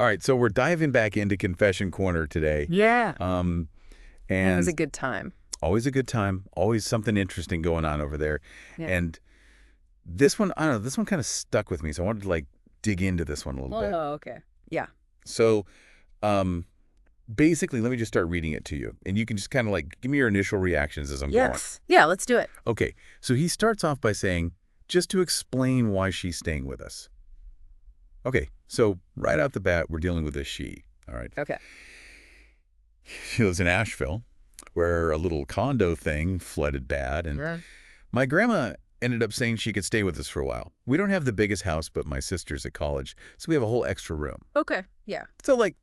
All right, so we're diving back into Confession Corner today. Yeah. It was And a good time. always a good time, always something interesting going on over there. Yeah. And this one, I don't know, this one kind of stuck with me, so I wanted to like dig into this one a little bit. Oh, okay. Yeah. So, um, basically, let me just start reading it to you, and you can just kind of like give me your initial reactions as I'm going. Yes. Yeah, let's do it. Okay, so he starts off by saying, just to explain why she's staying with us. Okay, so right out the bat, we're dealing with a she, all right? Okay. She lives in Asheville, where a little condo thing flooded bad, and Yeah. my grandma ended up saying she could stay with us for a while. We don't have the biggest house, but my sister's at college, so we have a whole extra room. Okay. Yeah. So, like,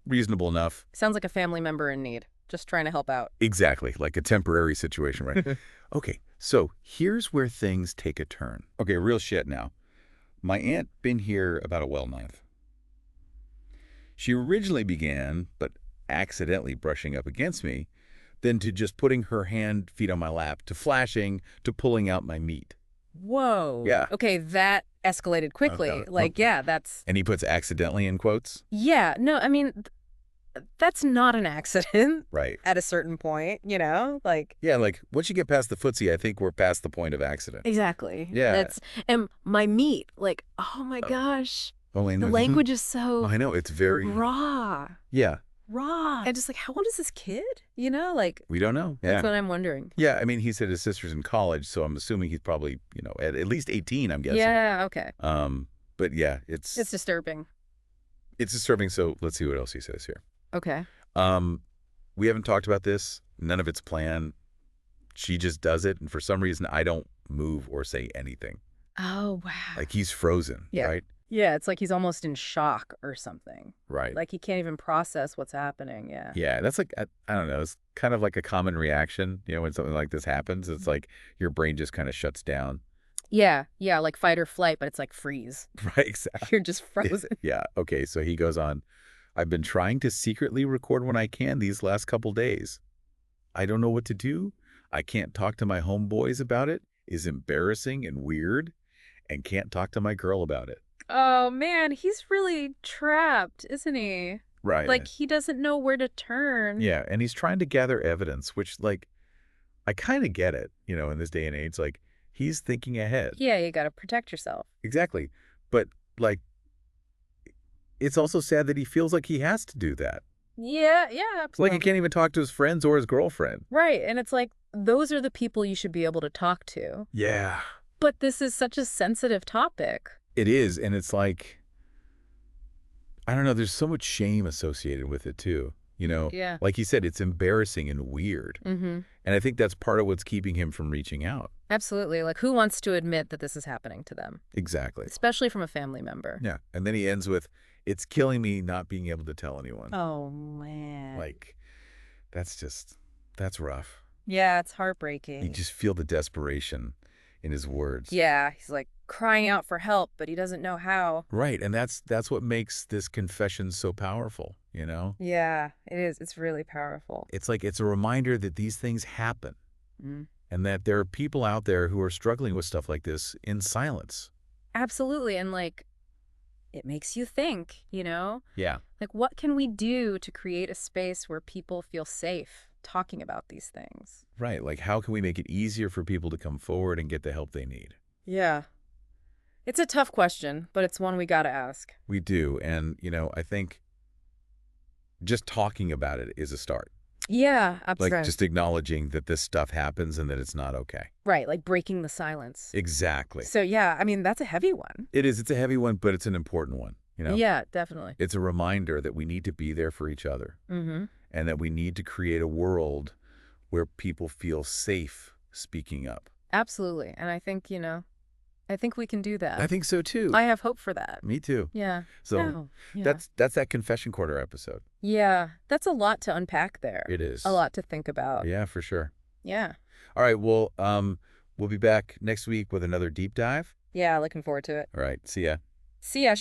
reasonable enough. Sounds like a family member in need. Just trying to help out. Exactly, like a temporary situation, right? Okay, so here's where things take a turn. Okay, real shit now. My aunt been here about a well-month. She originally began, but accidentally brushing up against me, then to just putting her feet on my lap, to flashing, to pulling out my meat. Whoa. Yeah. Okay, that escalated quickly. Okay. Yeah, that's... And he puts accidentally in quotes? Yeah, no, I mean, that's not an accident Right. at a certain point, Like... Yeah, like, once you get past the footsie, I think we're past the point of accident. Exactly. Yeah. And my meat, like, oh my gosh. Oh, The language is so I know, it's very... raw. Yeah. Raw. And just like, how old is this kid? Like, We don't know. Yeah. that's what I'm wondering. Yeah, I mean, he said his sister's in college, so I'm assuming he's probably, at least 18, I'm guessing. Yeah, okay. But yeah, it's disturbing. disturbing, so let's see what else he says here. Okay. We haven't talked about this. None of it's planned. She just does it, and for some reason, I don't move or say anything. Oh, wow. Like, he's frozen, Yeah. right? Yeah, it's like he's almost in shock or something. Right. Like he can't even process what's happening. Yeah. Yeah, that's like, I don't know, it's kind of like a common reaction, when something like this happens. It's like your brain just kind of shuts down. Yeah, like fight or flight, but it's like freeze. Right, exactly. You're just frozen. Yeah, okay, so he goes on, I've been trying to secretly record when I can these last couple days. I don't know what to do. I can't talk to my homeboys about it. Is embarrassing and weird, and can't talk to my girl about it. Oh, man, he's really trapped, isn't he? Right. Like he doesn't know where to turn. Yeah, and he's trying to gather evidence, which, like, I kind of get it, in this day and age. Like, he's thinking ahead. Yeah, you got to protect yourself. Exactly. But, like, it's also sad that he feels like he has to do that. Yeah, It's like absolutely. he can't even talk to his friends or his girlfriend. Right, and it's like, those are the people you should be able to talk to. Yeah. But this is such a sensitive topic. It is, and it's like, I don't know, there's so much shame associated with it, too. Yeah. Like he said, it's embarrassing and weird. Mm-hmm. And I think that's part of what's keeping him from reaching out. Absolutely. Like, who wants to admit that this is happening to them? Exactly. Especially from a family member. Yeah. And then he ends with, it's killing me not being able to tell anyone. Oh, man. Like, that's rough. Yeah, it's You heartbreaking. just feel the desperation in his words. Yeah, he's like crying out for help, but he doesn't know how. Right. And that's what makes this confession so powerful, Yeah, it is. It's really powerful. It's like, it's a reminder that these things happen. Mm. And that there are people out there who are struggling with stuff like this in silence. Absolutely. And like, it makes you think, Yeah. Like, what can we do to create a space where people feel safe talking about these things? Right. Like, how can we make it easier for people to come forward and get the help they need? Yeah. It's a tough question, but it's one we got to ask. We do. And, I think just talking about it is a start. Yeah, Like, absolutely. just acknowledging that this stuff happens and that it's not okay. Right, like breaking the silence. Exactly. So, yeah, I mean, that's a heavy one. It is. It's a heavy one, but it's an important one. Yeah, definitely. It's a reminder that we need to be there for each other Mm-hmm. and that we need to create a world where people feel safe speaking up. Absolutely. And I think, I think we can do that. I think so, too. I have hope for that. Me, too. Yeah. So Oh, yeah. that's that Confession Corner episode. Yeah, that's a lot to unpack there. It is. A lot to think about. Yeah, for sure. Yeah. All right. Well, we'll be back next week with another deep dive. Yeah, looking forward to it. All right. See ya. See ya.